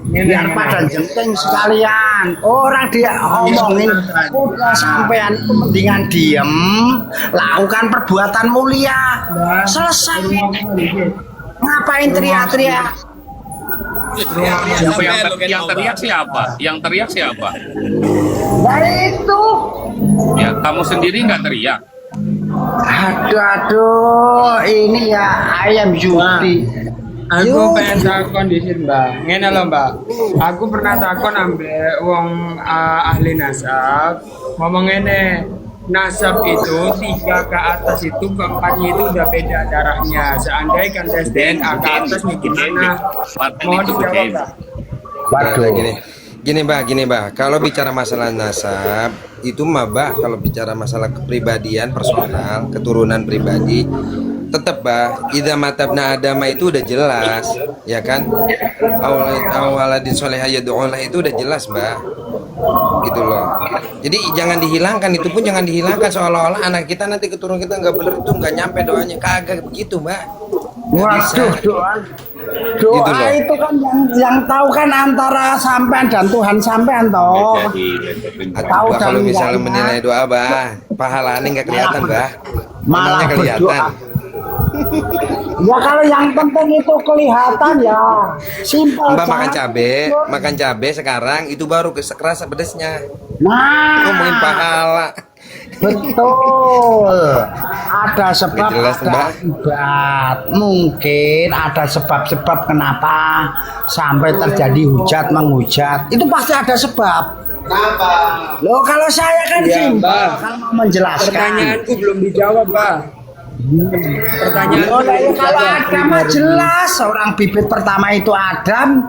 Biar pada jengking sekalian. Orang dia ngomongin udah sampean itu mendingan diem, lakukan perbuatan mulia. Selesai. Ngapain teriak-teriak? Yang teriak siapa? Yang teriak siapa? Dari itu. Ya, kamu sendiri nggak teriak. Aduh, ini ya ayam Yudi. Aku pengen takon di sini Mbak. Ngene lho Mbak. Aku pernah takon ambek wong ahli nasab. Ngomong ngene, nasab itu 3 ke atas itu keempatnya itu udah beda darahnya. Seandainya kan tes DNA ke atas nih gimana? Mau dijawab Mbak? Waduh. Gini Mbak, kalau bicara masalah nasab itu mah Mbak, kalau bicara masalah kepribadian personal, keturunan pribadi, tetap Mbak, idza matabna adama itu udah jelas, ya kan? Awaladin solehah yad'ulah itu udah jelas Mbak, gitu loh. Jadi jangan dihilangkan, itu pun jangan dihilangkan seolah-olah anak kita nanti keturunan kita nggak bener itu nggak nyampe doanya, kagak begitu Mbak. Waduh, doa Gitu itu kan yang tahu kan antara sampean dan Tuhan sampean toh. Aduh, Mbak, kalau misalnya menilai doa Mbak, pahalanya nggak kelihatan Mbak, Malah amalnya kelihatan. Ya kalau yang penting itu kelihatan ya. Simpel. Mbak makan cabe sekarang itu baru kerasa pedesnya. Nah, Ngomongin pahala. betul. Ada sebab, Jelas, ada Mbak. akibat. Mungkin ada sebab-sebab kenapa sampai terjadi hujat menghujat. Itu pasti ada sebab. Kenapa? Loh kalau saya kan Iya, simpel Mbak. kalau mau menjelaskan. Pertanyaanku belum dijawab Mbak. Pertanyaan Oh, kalau Adam mah jelas orang bibit pertama itu Adam.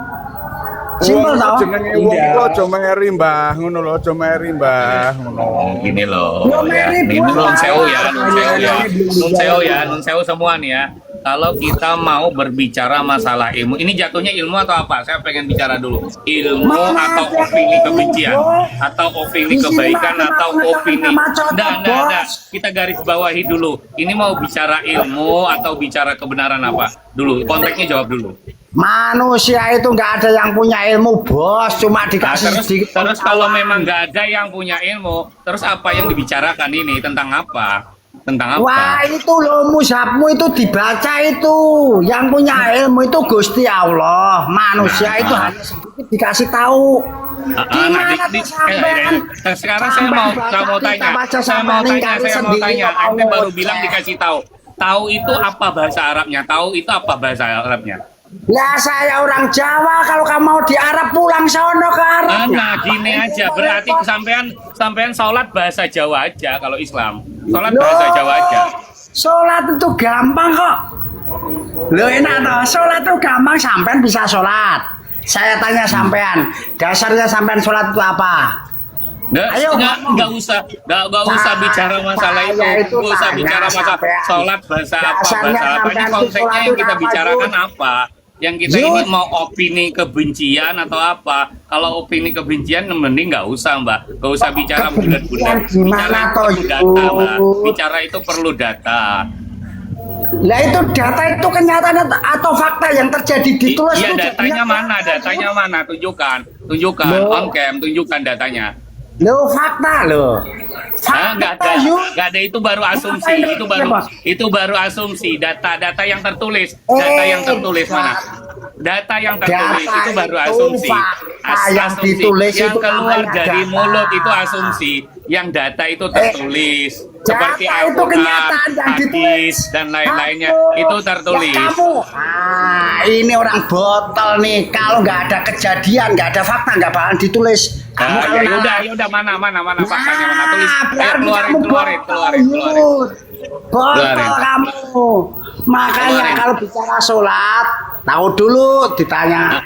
Simpel toh. Jenenge wong iku aja meri Mbah, ngono lho, aja meri Mbah, ngono. Gini loh, Yo, ya. Mary, Ini buat nun sewu ya, apa? nun sewu semua nih ya. Kalau kita mau berbicara masalah ilmu, ini jatuhnya ilmu atau apa? Saya pengen bicara dulu. Ilmu atau opini kebencian, atau opini kebaikan, atau opini. Nggak. Kita garis bawahi dulu. Ini mau bicara ilmu atau bicara kebenaran apa? Dulu, konteksnya jawab dulu. Manusia itu nggak ada yang punya ilmu bos, cuma Nah, dikasih sedikit. terus kalau memang nggak ada yang punya ilmu, terus apa yang dibicarakan ini? Tentang apa? Tentang apa? Wah itu loh musabmu itu dibaca itu. Yang punya ilmu itu Gusti Allah. Manusia itu hanya sedikit dikasih tahu. Gimana tuh sampean? Sekarang saya mau tanya. Ente baru bilang dikasih tahu. Tahu itu apa bahasa Arabnya? Tahu itu apa bahasa Arabnya? Lah saya orang Jawa, kalau kamu mau di Arab pulang sono ke Arab. Nah, gini aja. Berarti sampean sholat bahasa Jawa aja kalau Islam. Sholat bahasa Jawa aja. Sholat itu gampang kok. Loh enak toh, sholat itu gampang, sampean bisa sholat. Saya tanya sampean, dasarnya sampean sholat itu apa? Nggak usah bicara masalah itu. Nggak usah bicara masalah sholat bahasa apa. Ini konsepnya yang kita bicarakan apa? Yang kita ini mau opini kebencian atau apa? Kalau opini kebencian mending nggak usah Mbak. Nggak usah bicara bulat-bulat. Bicara itu perlu data Mbak. Bicara itu perlu data. Lah itu data itu kenyataan atau fakta yang terjadi ditulis Iya, itu datanya mana? Datanya mana? Tunjukkan on cam, tunjukkan datanya. Loh fakta loh. Nggak ada, itu baru asumsi, itu baru asumsi. Data yang tertulis, mana? Data yang tertulis itu baru asumsi. Yang ditulis yang itu keluar namanya dari data. mulut itu asumsi. Yang data itu tertulis, seperti data itu Al-Quran, kenyataan yang ditulis. hadis dan lain-lainnya itu tertulis. Ya kamu, ini orang botol nih. Kalau nggak ada kejadian, nggak ada fakta, nggak bakal ditulis. Kamu kalau Yaudah, mana faktanya, mana tulis. Ayo keluarin. Botol kamu. Makanya kalau bicara sholat, tahu dulu ditanya.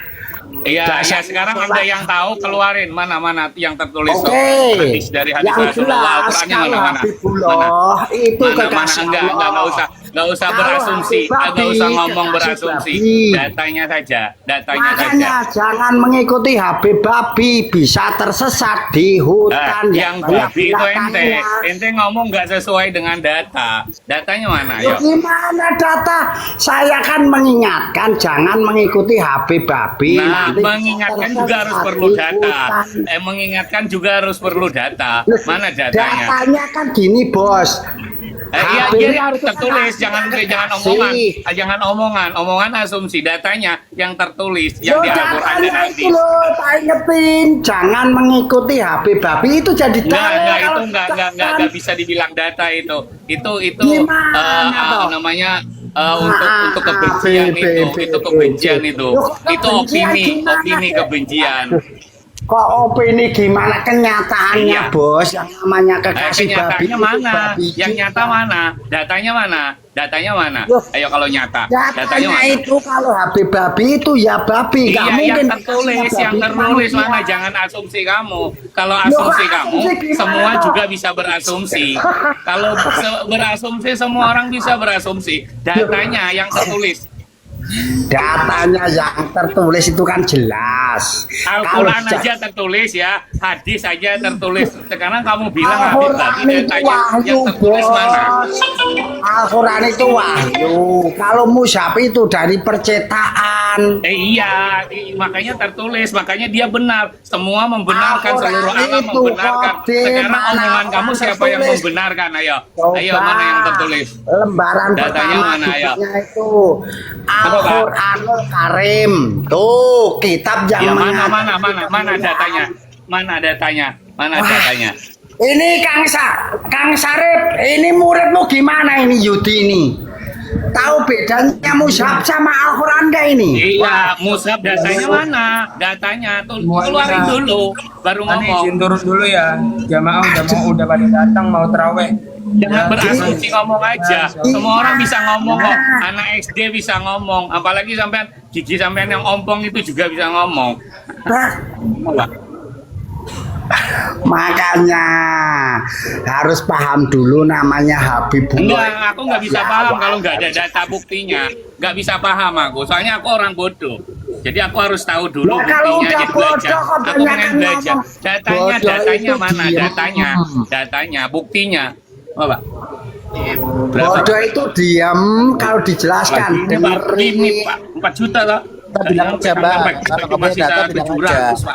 Iya, sekarang Anda yang tahu keluarin mana yang tertulis hadis dari hadis yang Rasulullah, jelas Al-Qur'annya kalau mana. Habibullah itu Mana enggak usah. nggak usah Kalau berasumsi, Habib Babi, nggak usah ngomong kekasih berasumsi. Babi. Datanya saja, datanya saja. Makanya jangan mengikuti Habib Babi, bisa tersesat di hutan Yang banyak babi itu ente, binatangnya. ente ngomong nggak sesuai dengan data. Datanya mana? Loh, Yuk. gimana data? Saya kan mengingatkan jangan mengikuti Habib Babi. Nah, nanti mengingatkan tersesat juga harus di perlu data. hutan. Mengingatkan juga harus perlu data. Loh, Mana datanya? Datanya kan gini, Bos. Iya, Habib jadi harus itu kan tertulis, jangan kekasih. jangan omongan asumsi. Datanya yang tertulis, yang di Al-Quran dan datanya itu Hadis. loh, tak ingetin. Jangan mengikuti Habib Babi itu jadi Enggak, kalau itu enggak bisa dibilang data itu. Itu Gimana toh? namanya untuk kebencian itu kebencian itu. Loh, kok Itu kebencian gimana? opini kebencian. Kok opini gimana kenyataannya, Iya. Bos? Yang namanya kekasih babi Kenyataannya itu mana? babi Yang kita. nyata mana? Datanya mana? Datanya mana? Loh, Ayo kalau nyata. Datanya Datanya mana? itu kalau Habib Babi itu ya babi, nggak Iya, mungkin yang tertulis babi mana? manusia. Jangan asumsi kamu. Kalau Loh, asumsi kok kamu, asumsi gimana semua toh? juga bisa berasumsi. Kalau berasumsi, semua orang bisa berasumsi. Datanya yang tertulis. Datanya yang tertulis itu kan jelas. Al-Quran Kalau aja tertulis ya, hadis aja tertulis. Sekarang kamu bilang Habib Al-Quran Babi, itu datanya wahyu, yang tertulis mana? Bos. Al-Quran itu wahyu. Kalau mushaf itu dari percetakan. Iya, makanya tertulis, makanya dia benar. Semua membenarkan, Al-Quran seluruh alam itu membenarkan. kode, Sekarang mana omongan kamu orang siapa yang tertulis? membenarkan? Ayo, Coba, ayo mana yang tertulis? lembaran Datanya pertama mana, ayo? bukunya itu Al-Quranul Karim. Tuh kitab yang Ya mana mengatakan mana datanya? Mana datanya? Mana Wah. datanya? Ini Kang Sarip, ini muridmu gimana ini Yudi ini? Tahu bedanya mushaf sama Al-Quran gak ini? Iya, mushaf datanya mana? Datanya tuh keluarin dulu, baru Ani ngomong. izin turun dulu ya. Jamaah udah pada datang mau terawih. Jangan Ya, berasumsi ngomong aja. Semua orang bisa ngomong kok. Anak SD bisa ngomong. Apalagi sampean gigi sampean yang ompong itu juga bisa ngomong. Nah, makanya harus paham dulu namanya Habib. Enggak, aku nggak bisa paham kalau nggak ada data buktinya. Nggak bisa paham aku. Soalnya aku orang bodoh. Jadi aku harus tahu dulu Nah, kalau buktinya, udah jadi belajar. bodoh, kok Aku banyak pengen yang belajar. ngomong. Datanya Bodoh itu mana? diem. Datanya, buktinya. Apa? Berapa? Bodoh itu diam kalau dijelaskan. Ini Pak, ini Pak, 4 juta lah. Kita bilang aja, Bang. Kalau kamu punya data, bilang aja.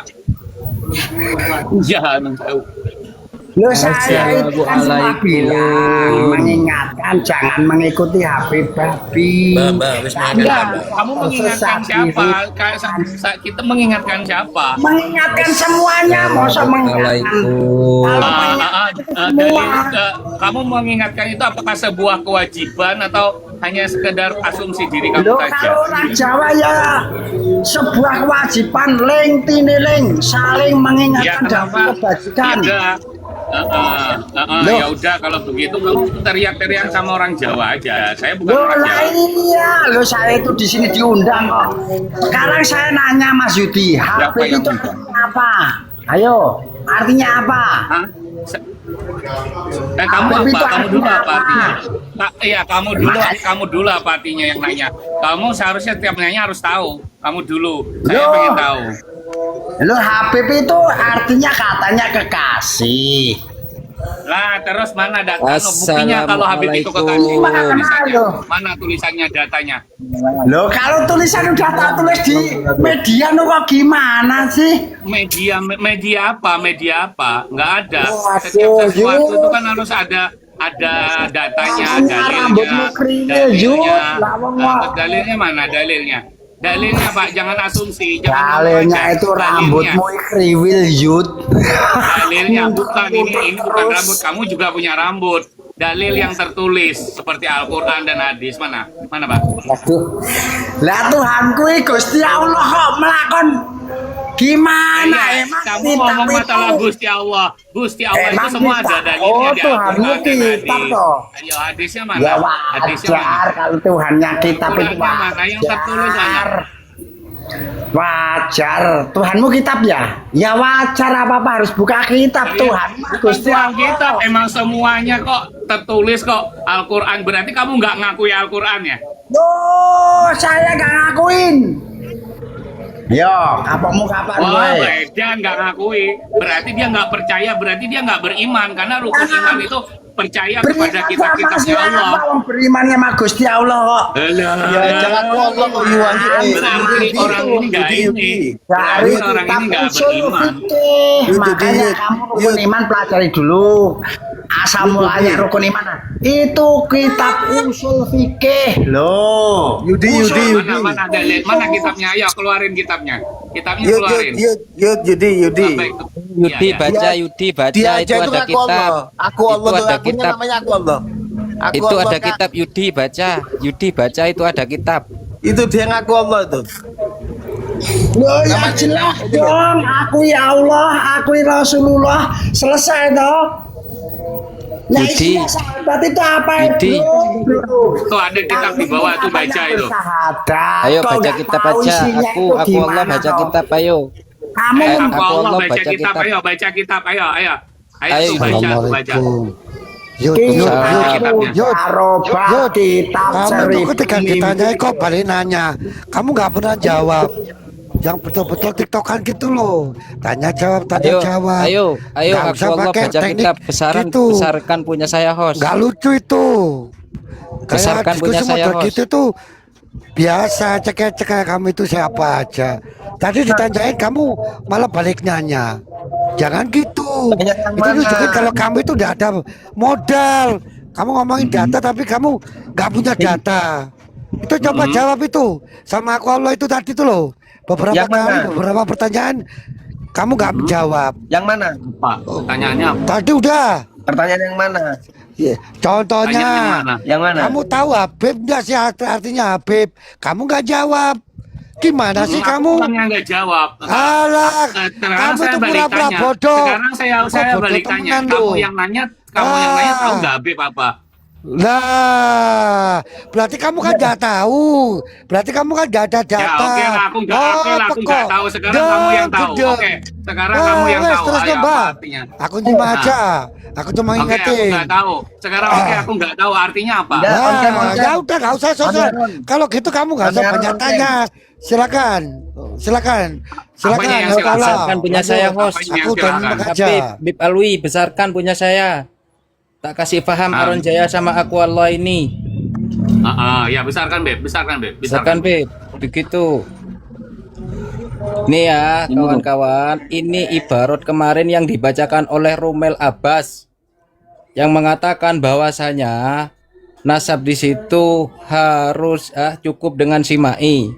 Jangan tahu. Loh, saya itu kan cuma bilang mengingatkan jangan mengikuti Habib Babi. Enggak, kamu mengingatkan siapa? Kita mengingatkan siapa? Mengingatkan semuanya, masa mengingatkan. Kalau mengingatkan semua. Kamu mengingatkan itu apakah sebuah kewajiban atau hanya sekedar asumsi diri kamu Loh, saja? kalau orang Jawa ya sebuah kewajiban leng tiniling saling Ya mengingatkan dan kenapa? kebajikan. Loh. Ya udah kalau begitu kamu teriak-teriak sama orang Jawa aja. Saya bukan Loh orang lah Jawa. iya, loh saya itu di sini diundang kok. Sekarang saya nanya Mas Yudi, Siapa HP yang itu undang? artinya apa? Ayo, artinya apa? Hah? Kamu Habib apa? itu Kamu dulu artinya apa apa? artinya? Iya, kamu dulu apa artinya yang nanya? Kamu seharusnya tiap nanya harus tahu. Kamu dulu. Saya Loh. pengen tahu. Loh Habib itu artinya katanya kekasih. Lah, terus mana data? Buktinya kalau Habib itu kekasih. Mana tulisannya? Loh. Mana tulisannya datanya? Loh kalau tulisan udah tak tulis di media nu kok gimana sih? Media apa? Nggak ada. Waduh, Setiap sesuatu Yud. itu kan harus ada datanya, Makanya rambutmu kriwil, Yud. dalilnya mana dalilnya? Dalilnya Pak, jangan asumsi, jangan ngomong Dalilnya aja. itu Dalilnya. rambutmu kriwil Yud. Dalilnya bukan ini bukan rambut, kamu juga punya rambut. Dalil yang tertulis seperti Al-Quran dan hadis mana Pak? Waduh. Lah Tuhanku Gusti Allah kok melakon gimana Iya, emang kamu kitab ngomong itu? masalah Gusti Allah itu Emang semua ada kitab. dalilnya Oh, di Tuhanmu Al-Quran dan kitab hadis. toh. Ayo hadisnya mana? Ya Hadisnya mana? wajar kalau Tuhannya kitab itu Al-Qurannya mana? Yang tertulis mana? wajar. Wajar, Tuhanmu kitab ya? Ya wajar, apa-apa harus buka kitab Tuhan. Gusti Bukan Allah. kitab, emang semuanya kok tertulis kok Al-Quran. Berarti kamu nggak ngakui Al-Quran ya? Loh, saya gak ngakuin. Yo, kapokmu kapan Wah, gue? beda nggak ngakui. Berarti dia nggak percaya, berarti dia nggak beriman. Karena rukun iman itu percaya kepada kitab-kitabnya Allah. Beriman sama Gusti Allah kok. Ya jangan Allah kok Yuwangi. Berarti orang ini nggak ini. Dari Berarti orang kitab ini nggak usul beriman. fikih. Yud, Makanya Yud, kamu rukun Yud. iman pelajari dulu. Asal mulanya rukun iman. Itu kitab usul fikih. Loh. Yudi. Mana kitabnya? Ayo keluarin kitabnya. Kitabnya Yud keluarin. Yudi. Apa itu? Yudi Iya, iya. baca, Yudi baca, Dia itu aja itu ada ngaku kitab. Allah. Aku Itu Allah tuh ada akunya kitab. namanya aku Allah. Aku Itu Allah, ada Kak. kitab Yudi baca, Yudi baca itu ada kitab. Itu dia ngaku Allah tuh. Loh ya jelas dong. Aku ya Allah, aku ya Rasulullah. Selesai toh. Nah Yudi. isinya sahabat itu apa Yudi. itu? Tuh ada kitab di bawah tuh, baca itu. Ayo baca kitab aja. Aku Allah baca kitab, ayo. Kamu Eh, Aku Aku Allah Allah baca baca kitab. kitab. Ayo baca kitab. Ayo. Ayo Ayo. tuh baca. Yud, Kitabnya. Yud, kitab kamu tuh seribu ketika ditanya kok balik nanya, kamu nggak pernah jawab. Yang betul-betul tiktokan gitu loh. Tanya jawab, tanya Ayo, jawab. ayo, Nggak aku usah Allah pakai baca teknik kitab. Besaran, gitu. besarkan punya saya host. Nggak lucu itu. Besarkan Kayak punya diskusi saya, model host. gitu tuh biasa cek kamu itu siapa aja. Tadi ditanyain kamu malah balik nanya. Jangan gitu. Itu nunjukin kalau kamu itu udah ada modal. Kamu ngomongin data tapi kamu nggak punya data. Itu coba jawab itu sama aku Allah itu tadi tuh loh. Beberapa Yang kali mana? beberapa pertanyaan kamu nggak menjawab. Yang mana? Pak, pertanyaannya apa? Tadi udah. Pertanyaan yang mana? Iya, contohnya, Pertanyaan yang mana? Yang mana? kamu tahu Habib nggak sih artinya Habib? Kamu nggak jawab. Gimana sih kamu? Aku yang nggak jawab. Alah, Sekarang kamu saya tuh balik pura-pura tanya. bodoh. Sekarang saya Kok balik bodoh tanya. temenan Kamu lu? yang nanya tahu nggak Habib apa? Lah, berarti kamu kan nggak tahu. Berarti kamu kan nggak ada Ya data. oke lah, aku nggak tahu. Sekarang kamu yang tahu. gede. Oke, sekarang kamu yang Wes, tahu. terus Ayo, coba. apa artinya? Aku cuma Nah. aja. Aku cuma Oke, aku ingetin. nggak tahu. Sekarang oke, aku nggak tahu artinya apa. Ya, Nah, Onten. ya udah nggak usah sosok. Kalau gitu kamu nggak usah Onten, banyak Onten. tanya. Silakan, silakan, silakan. Apanya yang Ya silakan? Allah. Besarkan punya saya host. Apanya yang Aku udah silakan? nyimak aja. Habib Alwi, besarkan punya saya. Tak kasih paham Aron Jaya sama aku Allah ini. Ya besarkan Beb, besarkan Beb, Besarkan Beb. Begitu. Nih ya kawan-kawan, ini ibarat kemarin yang dibacakan oleh Rumel Abbas yang mengatakan bahwasanya nasab di situ harus cukup dengan simai.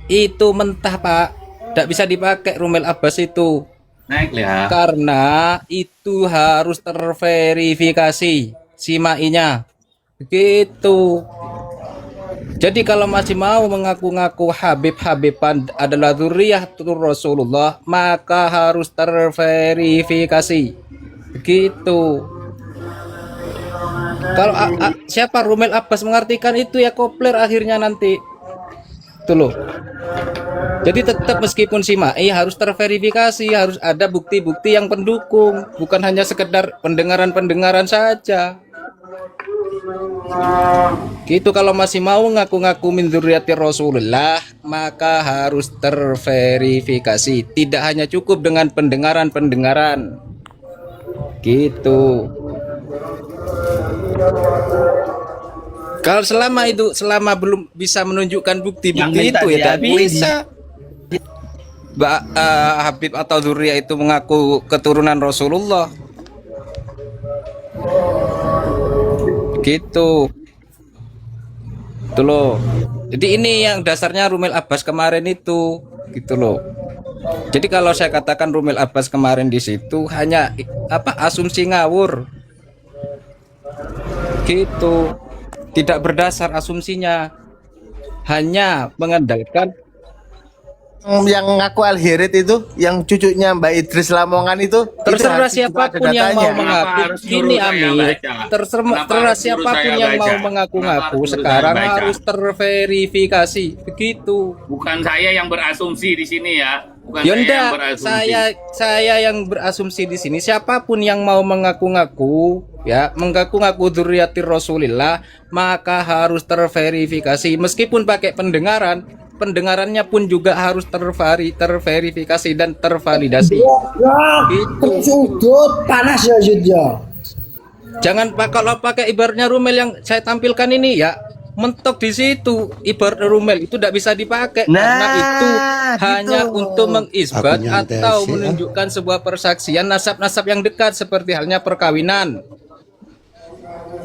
Itu mentah Pak, tidak bisa dipakai Rumel Abbas itu Naik ya. karena itu harus terverifikasi simainya. Begitu. Jadi kalau masih mau mengaku-ngaku Habiban adalah dzurriyyatul Rasulullah, maka harus terverifikasi. Begitu. Kalau siapa Rumel Abbas mengartikan itu ya kopler akhirnya nanti. Itu loh. Jadi tetap meskipun simai harus terverifikasi, harus ada bukti-bukti yang pendukung, bukan hanya sekedar pendengaran-pendengaran saja. Gitu kalau masih mau ngaku-ngaku min dzurriyyatir Rasulullah, maka harus terverifikasi. Tidak hanya cukup dengan pendengaran-pendengaran. Gitu. Kalau selama belum bisa menunjukkan bukti-bukti itu ya tidak bisa. Habib atau Dzurriyyah itu mengaku keturunan Rasulullah. Gitu. Itu loh. Jadi ini yang dasarnya Rumel Abbas kemarin itu, gitu loh. Jadi kalau saya katakan Rumel Abbas kemarin di situ hanya asumsi ngawur. Gitu. Tidak berdasar asumsinya. Hanya mengandalkan yang ngaku Al-Hirit itu, yang cucunya Mbak Idris Lamongan itu Terserah itu juga ada siapapun yang mau datanya. mengaku. Kenapa harus Gini nyuruh saya Amir, baca? terserah Kenapa harus siapapun nyuruh saya yang baca? mau mengaku-ngaku Kenapa harus sekarang nyuruh saya baca? harus terverifikasi. Begitu. Bukan saya yang berasumsi di sini ya. Bukan Ya saya yang enggak, berasumsi. saya yang berasumsi di sini. Siapapun yang mau mengaku-ngaku, ya, mengaku-ngaku dzurriyyatir Rasulillah, maka harus terverifikasi. Meskipun pakai pendengaran, pendengarannya pun juga harus terverifikasi dan tervalidasi. Ya, Gitu. terus udut panas ya Yud ya. Jangan kalau pakai ibaratnya rumel yang saya tampilkan ini ya, mentok di situ. Ibarat rumel itu tidak bisa dipakai karena itu gitu. hanya untuk mengisbat Aku nyantai atau sih, menunjukkan sebuah persaksian nasab-nasab yang dekat seperti halnya perkawinan.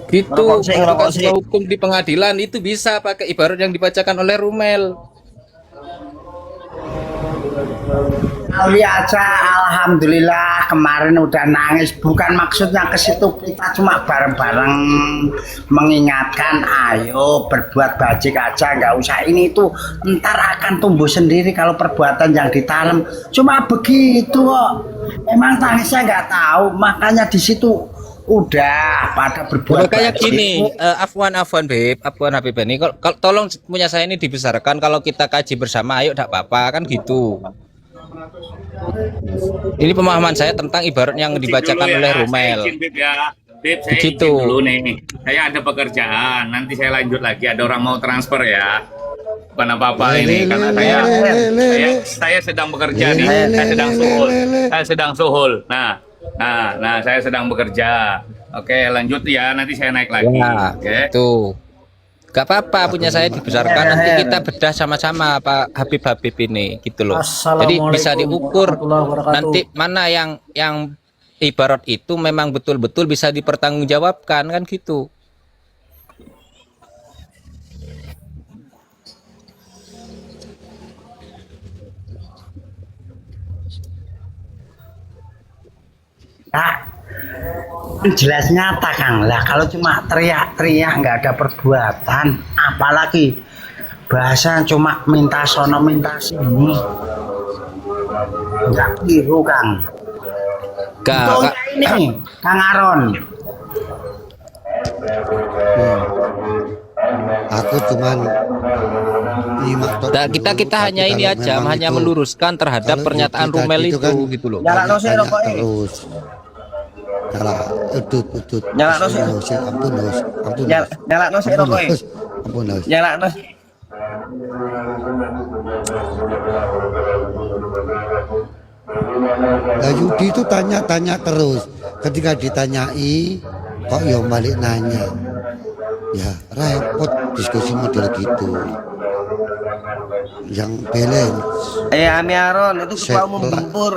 Gitu. Ngerokok sih, ngerokok Menunjukkan sih. sebuah hukum di pengadilan itu bisa pakai ibarat yang dibacakan oleh rumel. Ali aja alhamdulillah kemarin udah nangis, bukan maksudnya ke situ, kita cuma bareng-bareng mengingatkan ayo berbuat bajik aja, nggak usah ini itu, ntar akan tumbuh sendiri kalau perbuatan yang ditanam. Cuma begitu kok, memang tangisnya nggak tahu, makanya di situ udah pada berbuat Kayak bajik. gini, Afwan Beb, Afwan Habib ini, kalau tolong punya saya ini dibesarkan, kalau kita kaji bersama, ayo, tidak apa-apa kan gitu. Ini pemahaman saya tentang ibarat yang Izin dibacakan dulu ya, oleh saya Rumel. izin, Beb, ya. Beb, saya Begitu. izin dulu nih. Saya ada pekerjaan, nanti saya lanjut lagi. Ada orang mau transfer ya. Bukan apa-apa ini, karena saya sedang bekerja nih. Saya sedang suhul. Saya sedang suhul. Nah, saya sedang bekerja. Oke, lanjut ya. Nanti saya naik lagi. Ya, Oke. tuh. Gak apa-apa punya saya dibesarkan, nanti kita bedah sama-sama Pak Habib ini gitu loh. Jadi bisa diukur nanti mana yang ibarat itu memang betul-betul bisa dipertanggungjawabkan kan gitu. Nah, jelas nyata Kang lah, kalau cuma teriak-teriak nggak ada perbuatan, apalagi bahasa cuma minta sono minta sini, nggak biru Kang. Contohnya ini Kang Aron, Aku cuman nyimak tok dulu, kita tapi hanya ini kalau aja, memang hanya itu- meluruskan terhadap kalau pernyataan itu tadi Rumel itu itu kan gitu loh. Nyala banyak sih tanya rokoknya. terus. Nyala, udut. Nyala sih. Ampun, Nyala sih rokoknya. Ampun, Nyala Nah, Yudi itu tanya terus. Ketika ditanyai, kok ya balik nanya. Ya, repot diskusi model gitu. Yang balance. Ami Aron itu ketua umum Setelah- Gempur.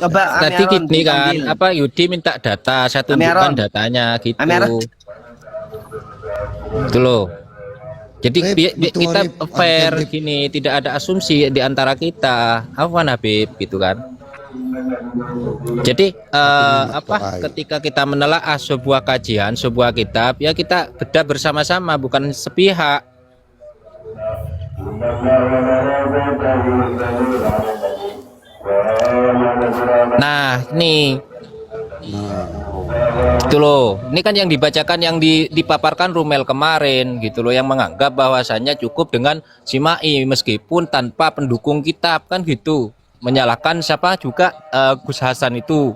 Coba tadi Aron gini kan, diambil. apa Yudi minta data, saya Ami tunjukkan Aron. datanya gitu. Ami Aron. Itu loh. Jadi Betul, kita Rip. fair Rip. gini, tidak ada asumsi di antara kita. Afwan Habib gitu kan. Jadi ketika kita menelaah sebuah kajian, sebuah kitab, ya kita bedah bersama-sama, bukan sepihak. Nah, nih itu loh, ini kan yang dibacakan, yang dipaparkan Rumel kemarin gitu loh, yang menganggap bahwasannya cukup dengan simai meskipun tanpa pendukung kitab kan gitu, menyalahkan siapa juga Gus Hasan itu.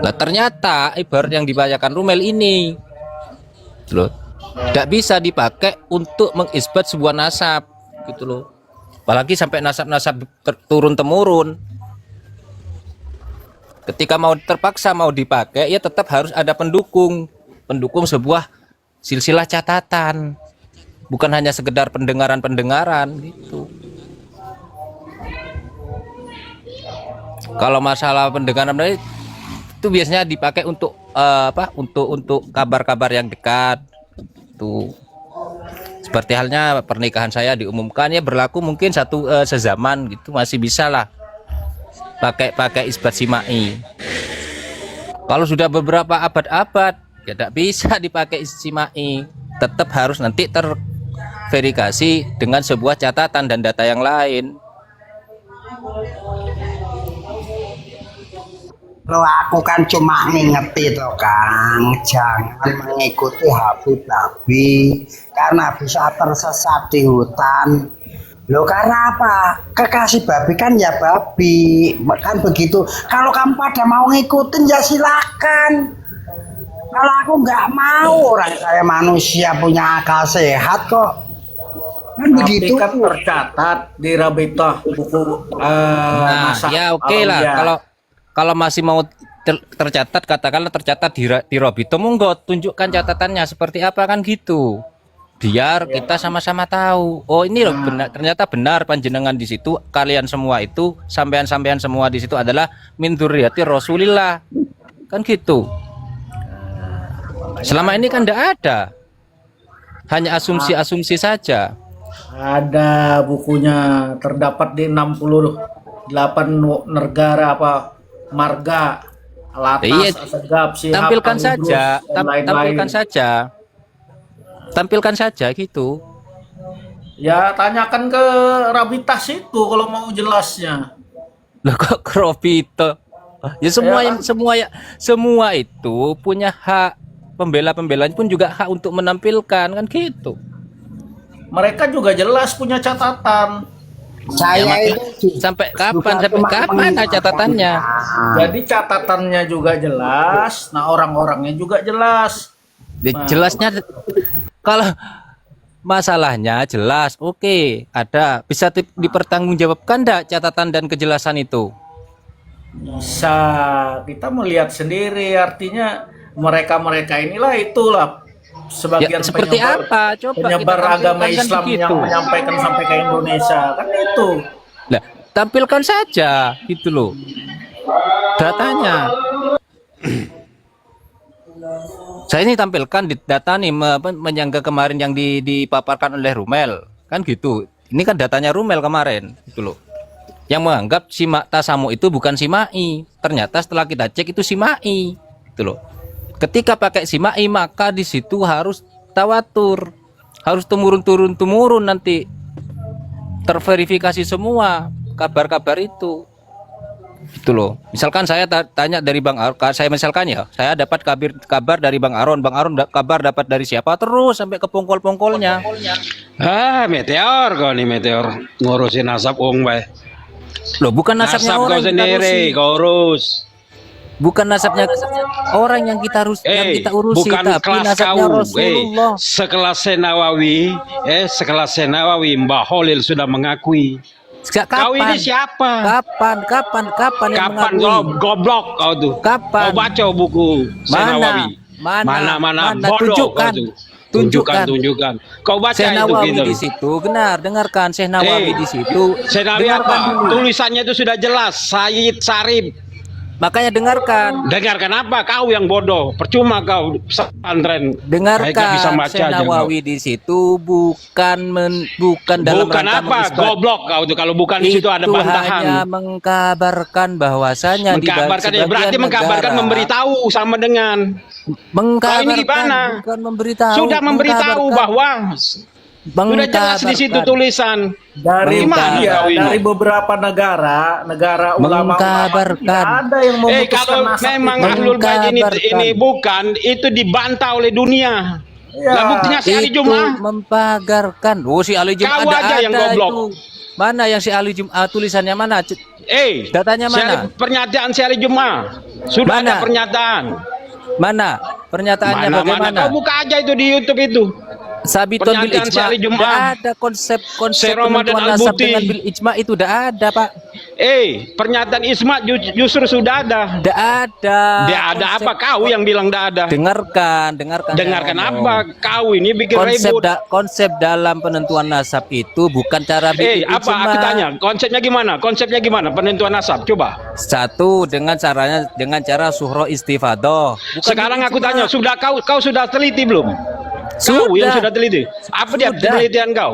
Nah ternyata ibarat yang dibacakan Rumel ini gitu loh, tidak bisa dipakai untuk mengisbat sebuah nasab gitu loh, apalagi sampai nasab-nasab turun temurun. Ketika terpaksa mau dipakai, ya tetap harus ada pendukung sebuah silsilah catatan, bukan hanya sekedar pendengaran gitu. Kalau masalah pendengaran itu biasanya dipakai untuk untuk kabar-kabar yang dekat tuh. Seperti halnya pernikahan saya diumumkan, ya berlaku mungkin sezaman gitu, masih bisa lah pakai isbat simai. Kalau sudah beberapa abad-abad ya tidak bisa dipakai simai, tetap harus nanti verifikasi dengan sebuah catatan dan data yang lain. Lo aku kan cuma ngingeti toh Kang, jangan mengikuti Habib karena bisa tersesat di hutan. Lo karena apa? Kekasih babi kan ya babi, kan begitu. Kalau kamu pada mau ngikutin ya silakan. Kalau aku nggak mau, orang saya manusia punya akal sehat kok. Kan Tapi begitu. kan tercatat di Rabitah buku Nah, Masak ya oke lah. Alawiyah. Kalau masih mau tercatat, katakanlah tercatat di Robito, monggo tunjukkan catatannya seperti apa kan gitu. Biar kita sama-sama tahu. Oh ini loh benar, ternyata benar panjenengan di situ, kalian semua itu, sampean-sampean semua di situ adalah min dzurriyyati Rasulillah. Kan gitu. Selama ini kan enggak ada. Hanya asumsi-asumsi saja. Ada bukunya terdapat di 68 negara apa marga Latas, Iya, Asegaf, Sihab, tampilkan Al-Idrus, saja, dan lain-lain. tampilkan saja gitu. Ya tanyakan ke Rabitas itu kalau mau jelasnya. Loh kok ke Robito? Ya semua itu punya hak, pembela-pembelanya pun juga hak untuk menampilkan kan gitu. Mereka juga jelas punya catatan. Saya Ya, itu sampai bukan kapan cuma ada catatannya? Jadi catatannya juga jelas, nah orang-orangnya juga jelas. Jelasnya kalau masalahnya jelas, oke, ada bisa dipertanggungjawabkan enggak catatan dan kejelasan itu? Bisa kita melihat sendiri, artinya mereka-mereka inilah itulah sebagian Ya, seperti penyebar, apa? Coba penyebar kita agama tampilkan kan Islam yang begitu. menyampaikan sampai ke Indonesia kan itu. Lah, tampilkan saja gitu loh datanya. Saya ini tampilkan di data nih menyangga kemarin yang dipaparkan oleh Rumel kan gitu. Ini kan datanya Rumel kemarin gitu loh. Yang menganggap Simak Tasamu itu bukan Simai. Ternyata setelah kita cek itu Simai gitu loh. Ketika pakai Simai maka di situ harus tawatur, harus temurun nanti terverifikasi semua kabar-kabar itu. Itu loh. Misalkan saya tanya dari Bang Aron, saya misalkan ya, saya dapat kabar dari Bang Aron kabar dapat dari siapa terus sampai ke pongkol-pongkolnya. Meteor kau nih meteor ngurusin nasab bae. Loh, bukan nasabnya Nasab orang kau yang kita sendiri, urusi. kau urus. Bukan nasabnya orang yang kita urusi, bukan tapi kelas nasabnya kau. Rasulullah. Sekelas Nawawi, Mbah Holil sudah mengakui. Sejak Kau kapan? ini siapa? Kapan yang Kapan mengakui? kau goblok kau tuh? Kapan? Kau baca buku Nawawi. Mana bodoh kau tuh. Tunjukkan. Kau baca Syekh itu Nawawi gitu. di situ, dengarkan Syekh Nawawi di situ. Syekh Nawawi Dengarkan apa? dulu. Tulisannya itu sudah jelas. Sayyid Sarif. Makanya dengarkan. Dengarkan apa? Kau yang bodoh. Percuma kau pesantren. Nggak bisa Dengarkan baca Syekh aja Nawawi di situ bukan dalam Bukan rangka apa? mengisbat. Goblok kau tuh. Kalau bukan di situ ada Itu hanya bantahan. mengkabarkan bahwasanya Mengkabarkan di berarti mengkabarkan memberitahu sama dengan mengkabarkan Kau ini gimana? bukan memberitahu. sudah memberitahu bahwa sudah jelas di situ tulisan. Dari Gimana kau ini? dari beberapa negara ulama Mengkabarkan. ada yang memutuskan Kalau nasab memang itu. Ahlul Bait ini Mengkabarkan. bukan, itu dibantah oleh dunia. Ya. Lah buktinya si Ali Itu Jum'ah. mempagarkan. Oh, si Ali Jum'ah Kau aja yang ada goblok. itu. Mana yang si Ali Jum'ah tulisannya mana? Datanya mana? Pernyataan si Ali Jum'ah. Sudah Mana? ada pernyataan. Mana? Pernyataannya Mana bagaimana? kau buka aja itu di YouTube itu. Sabitun bil Pernyataan si ijma. Ali Jum'ah. Tidak ada konsep Syekh Ramadan penentuan nasab Al-Buti. dengan bil ijma itu tidak ada, Pak. Pernyataan Isma justru sudah ada. Tidak ada. Dia ada konsep- apa? Kau yang bilang tidak ada. Dengarkan. Dengarkan saya apa? ngomong. Kau ini bikin Konsep ribut. konsep dalam penentuan nasab itu bukan cara bil Apa? ijma. Aku tanya, konsepnya gimana penentuan nasab? Coba. Satu dengan cara suhro istifadoh. Bukan Sekarang bil aku ijma. tanya, kau sudah teliti belum? Kau yang sudah teliti. Apa dia Sudah. penelitian kau?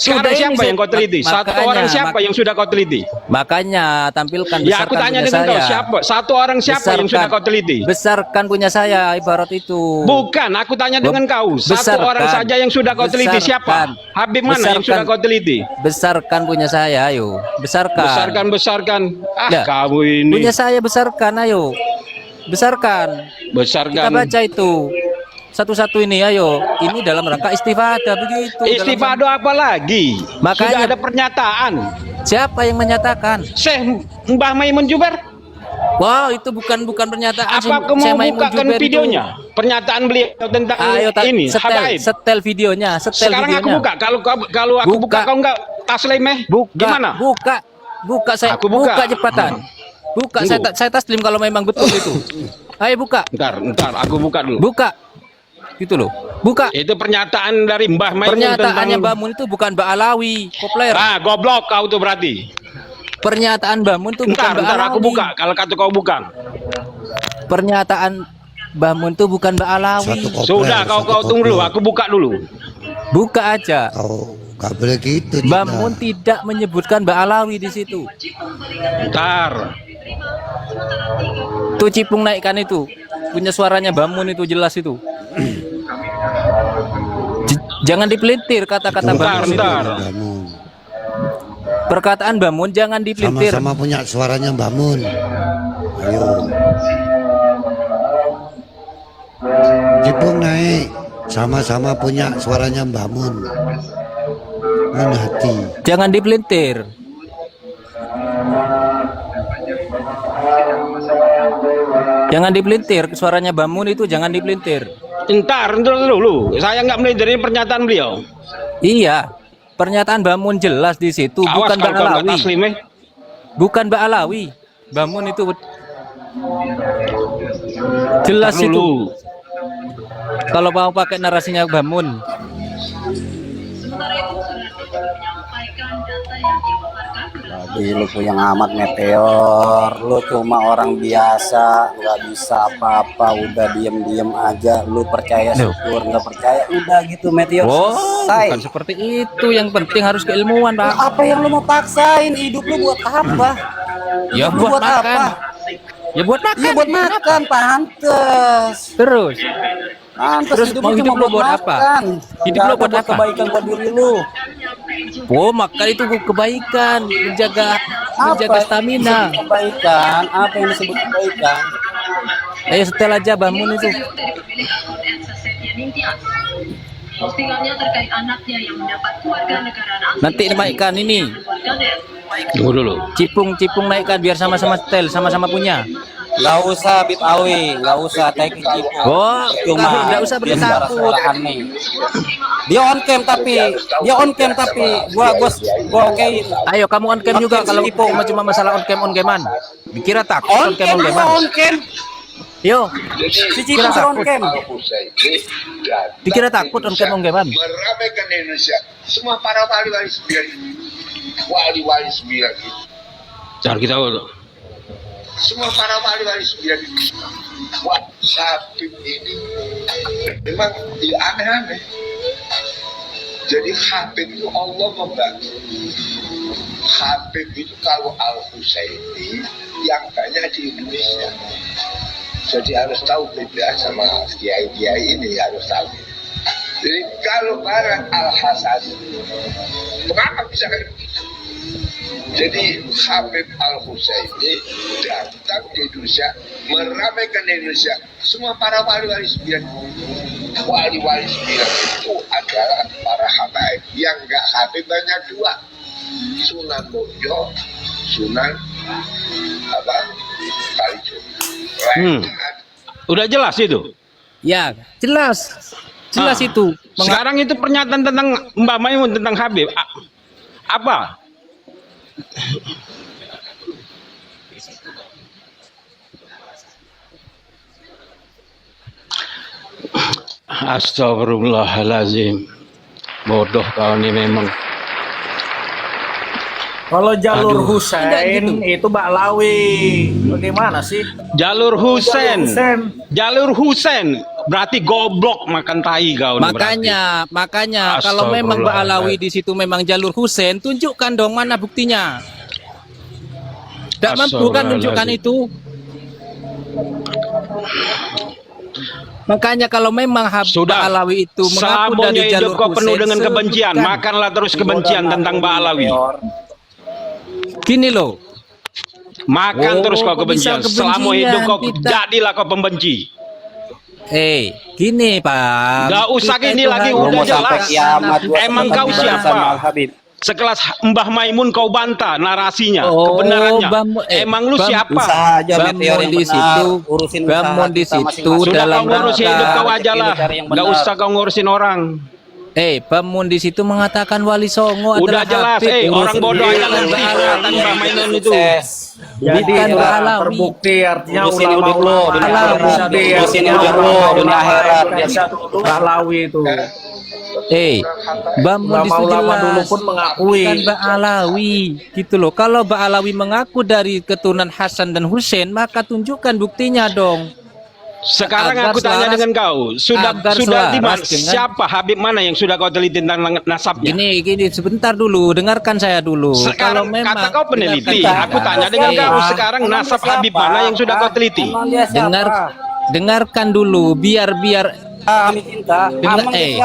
Sudah Sekarang ini siapa yang kau teliti? Satu makanya, orang siapa yang sudah kau teliti? Makanya tampilkan Ya aku besarkan tanya punya dengan kau saya. siapa? Satu orang siapa yang sudah kau teliti? Besarkan punya saya ibarat itu. Bukan, aku tanya dengan kau. Satu orang saja yang sudah kau teliti siapa? Habib mana yang sudah kau teliti? Besarkan punya saya, ayo. Besarkan. Besarkan. Ya, Kamu ini. punya saya besarkan, ayo. Besarkan. Kita baca itu. Satu-satu ini, ayo. Ini dalam rangka istifadah begitu. Istifadah apa lagi? Makanya Sudah ada pernyataan. Siapa yang menyatakan? Syekh Mbah Maimun Juber. Wow, itu bukan pernyataan. Apa kamu mau bukakan videonya? Pernyataan beliau tentang ini. Setel videonya. Sekarang aku buka. Kalau aku buka, kau enggak taslim gimana? Buka saya. Aku buka cepatan. Buka, saya taslim kalau memang betul itu. Ayo buka. Ntar, aku buka dulu. Buka. Gitu loh. Buka. Itu pernyataan dari Mbah Maimun. Pernyataannya Mbah Mun itu bukan Mbak Alawi, Kopler. Goblok kau tuh berarti. Pernyataan Mbah Mun itu bukan Mbak Alawi. Aku buka kalau kata kau bukan. Pernyataan Mbah Mun itu bukan Mbak Alawi. Sudah kau tunggu dulu, aku buka dulu. Buka aja. Gak boleh gitu. Mbah Mun tidak menyebutkan Mbak Alawi di situ. Ntar. Tuh Cipung naikkan itu. Punya suaranya Mbah Mun itu jelas itu. Jangan dipelintir kata-kata Mbah Mun. Perkataan Mbah Mun jangan dipelintir. Sama-sama punya suaranya Mbah Mun. Ayo. Cipung naik. Sama-sama punya suaranya Mbah Mun. Hati. Jangan dipelintir. Jangan dipelintir, suaranya Mbah Mun itu jangan dipelintir. Ntar dulu. Saya nggak melintir pernyataan beliau. Iya, pernyataan Mbah Mun jelas di situ. Bukan Mbak Alawi. Bukan Mbak Alawi. Mbah Mun itu jelas itu. Kalau mau pakai narasinya Mbah Mun. Lagi lu punya amat Meteor, lu cuma orang biasa, nggak bisa apa-apa, udah diem-diem aja, lu percaya syukur, nggak percaya udah gitu Meteor. Bukan seperti itu, yang penting harus keilmuan, Pak. Apa yang lu mau paksain? Hidup lu buat apa? Ya buat makan. Ya buat makan. Ya buat makan, pantes. Terus mau hidup lu buat apa? Hidup lu buat apa? Kebaikan buat diri lu. Makan itu kebaikan, menjaga stamina. Kebaikan, apa yang disebut kebaikan? Ayo setel aja Mbah Mun itu. Postingannya terkait anaknya yang mendapat kewarganegaraan asing. Nanti naikkan ini. Tunggu dulu. Cipung naikkan biar sama-sama setel, sama-sama punya. Nggak usah Bib Awi, nggak usah Taiki Cipung. Cuma nggak usah bertakut. Dia on cam tapi gua okein. Ayo kamu on cam juga kalau cuma masalah on caman. Dikira takut on cam. Yo, si Cipung on cam. Dikira takut on caman. Meramaikan Indonesia. Semua para wali-wali 9. Wali-wali 9 itu. Cari kita Semua para wali-wali 9 itu. Habib ini memang aneh-aneh. Jadi Habib itu Allah membantu. Habib itu kalau Al-Husaini yang banyak di Indonesia. Jadi harus tahu beda sama kiai-kiai ini harus tahu. Jadi kalau barang Al-Hasan, kenapa bisa kayak begitu? Jadi Habib Al-Husaini datang ke Indonesia, meramaikan Indonesia. Semua para wali-wali 9. Wali-wali 9 itu adalah para habaib. Yang enggak Habib banyak 2. Sunan Bonyo, Sunan Kalijogo. Udah jelas itu? Ya, jelas itu. Sekarang itu pernyataan tentang Mbah Maimun tentang Habib. Apa? Astagfirullahaladzim. Bodoh kau ini memang. Kalau jalur Husain itu Mbak Lawi. Bagaimana sih? Jalur Husain. berarti goblok makan tai kau. Makanya kalau memang Mbak Alawi di situ memang jalur Husein, tunjukkan dong mana buktinya. Tidak mampu kan tunjukkan itu. Makanya kalau memang Mbak Alawi itu mengaku dari jalur kau penuh Husein, dengan kebencian, makanlah terus kebencian tentang Mbak Alawi. Gini loh. Makan terus kau kebencian. Selama hidup kau jadilah kau pembenci. Gini Pak. Gak usah gini lagi, udah jelas. Emang kau siapa? Sekelas Mbah Maimun kau bantah narasinya, kebenarannya. Emang lu siapa? Bangun di situ, bangun di situ dalam ngurus hidup kau aja lah. Gak usah kau ngurusin orang. Bamun di situ mengatakan Wali Songo udah adalah jelas. Orang bodoh aja ngerti tentang Mbah Maimun itu. Jadi terbukti artinya dunia akhirat Alawi itu. Bamun di situ dulu pun mengakui kan Mbak Alawi gitu loh. Kalau Mbak Alawi mengaku dari keturunan Hasan dan Husein, maka tunjukkan buktinya dong. Sekarang aku tanya dengan kau, sudah di mana? Siapa Habib mana yang sudah kau teliti tentang nasabnya? Gini, sebentar dulu, dengarkan saya dulu. Sekarang kata kau peneliti, aku tanya dengan kau sekarang nasab Habib mana yang sudah kau teliti? Dengarkan dulu, biar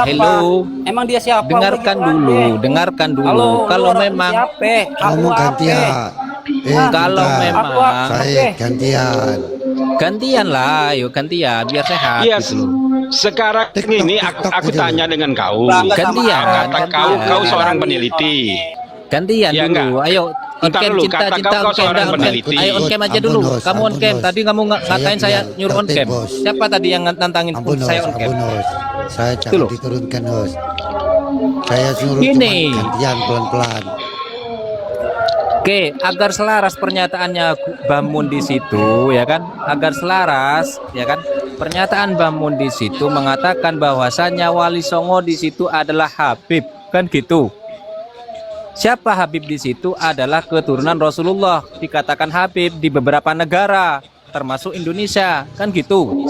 hello. Emang dia siapa? Dengarkan dulu. Kalau memang kamu gantian. Kalau memang saya gantian lah, yuk gantian biar sehat. Iya, gitu. Sekarang ini aku tanya dengan kau. Gantian. Kata kau seorang peneliti. Gantian ya, dulu. Ayo on-cam cinta kau seorang peneliti. Ayo on-cam aja dulu. Kamu on-cam. Tadi kamu ngatain saya nyuruh on-cam. Siapa tadi yang nantangin saya on-cam? Saya jangan diturunkan, Hos. Saya suruh gantian pelan-pelan. Oke, agar selaras pernyataannya Bamun di situ, ya kan? Agar selaras, ya kan? Pernyataan Bamun di situ mengatakan bahwasannya Wali Songo di situ adalah Habib, kan gitu. Siapa Habib di situ adalah keturunan Rasulullah, dikatakan Habib di beberapa negara, termasuk Indonesia, kan gitu.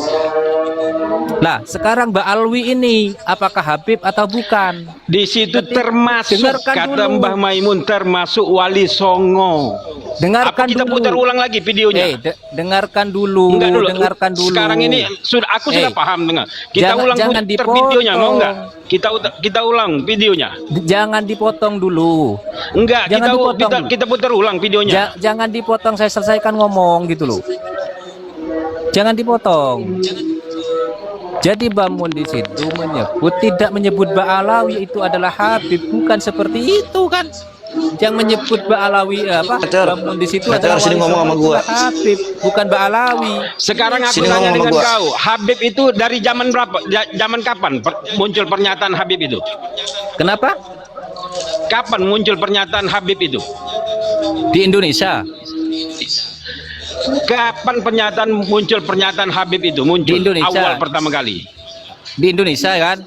Nah, sekarang Mbak Alwi ini apakah Habib atau bukan? Di situ termasuk kata Mbah Maimun termasuk Wali Songo. Dengarkan kita putar ulang lagi videonya. Dengarkan dulu. Dengarkan dulu. Sekarang ini aku sudah paham dengar. Kita ulang putar videonya mau enggak? Kita ulang videonya. Jangan dipotong dulu. Enggak, kita putar ulang videonya. Jangan dipotong, saya selesaikan ngomong gitu loh. Jangan dipotong. Jadi Bamun di situ tidak menyebut Mbak Alawi itu adalah Habib, bukan seperti itu kan? Yang menyebut Mbak Alawi Bamun di situ adalah sini ngomong sama gua. Habib, bukan Mbak Alawi. Sekarang aku tanya dengan kau, Habib itu dari zaman berapa? Zaman kapan muncul pernyataan Habib itu? Kenapa? Kapan muncul pernyataan Habib itu? Di Indonesia. Kapan muncul pernyataan Habib itu muncul? Di Indonesia. Awal pertama kali. Di Indonesia kan?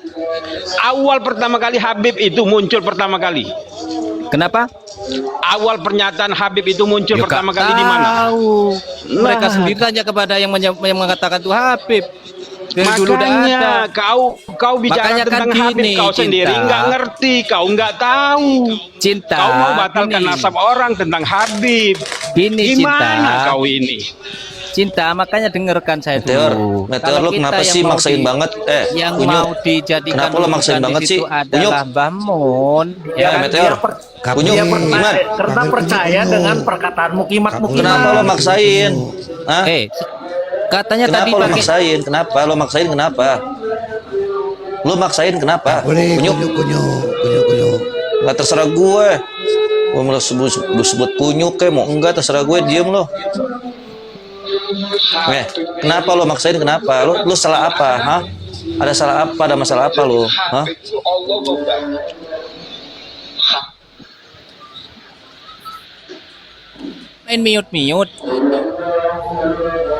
Awal pertama kali Habib itu muncul pertama kali. Kenapa? Awal pernyataan Habib itu muncul pertama kali di mana? Mereka sendiri tanya kepada yang mengatakan itu Habib. Makanya kau bicara tentang Habib, kau sendiri nggak ngerti, kau nggak tahu. Kau mau batalkan nasab orang tentang Habib. Gimana kau ini? Cinta, makanya dengarkan saya dulu. Meteor, lu kenapa sih maksain banget? Yang mau dijadikan kenapa lu maksain banget sih? Adalah Bamun. Ya, Meteor. Karena percaya dengan perkataan Mukimat. Kenapa lo maksain? Katanya kenapa tadi lo maksain? Kenapa lo maksain? Kenapa? Lo maksain kenapa? Kunyuk. Nggak terserah gue. Gue malah sebut kunyuk kayak mau enggak terserah gue, diem lo. Kenapa lo maksain? Kenapa? Lo salah apa? Hah? Ada salah apa? Ada masalah apa lo? Hah? Main miut.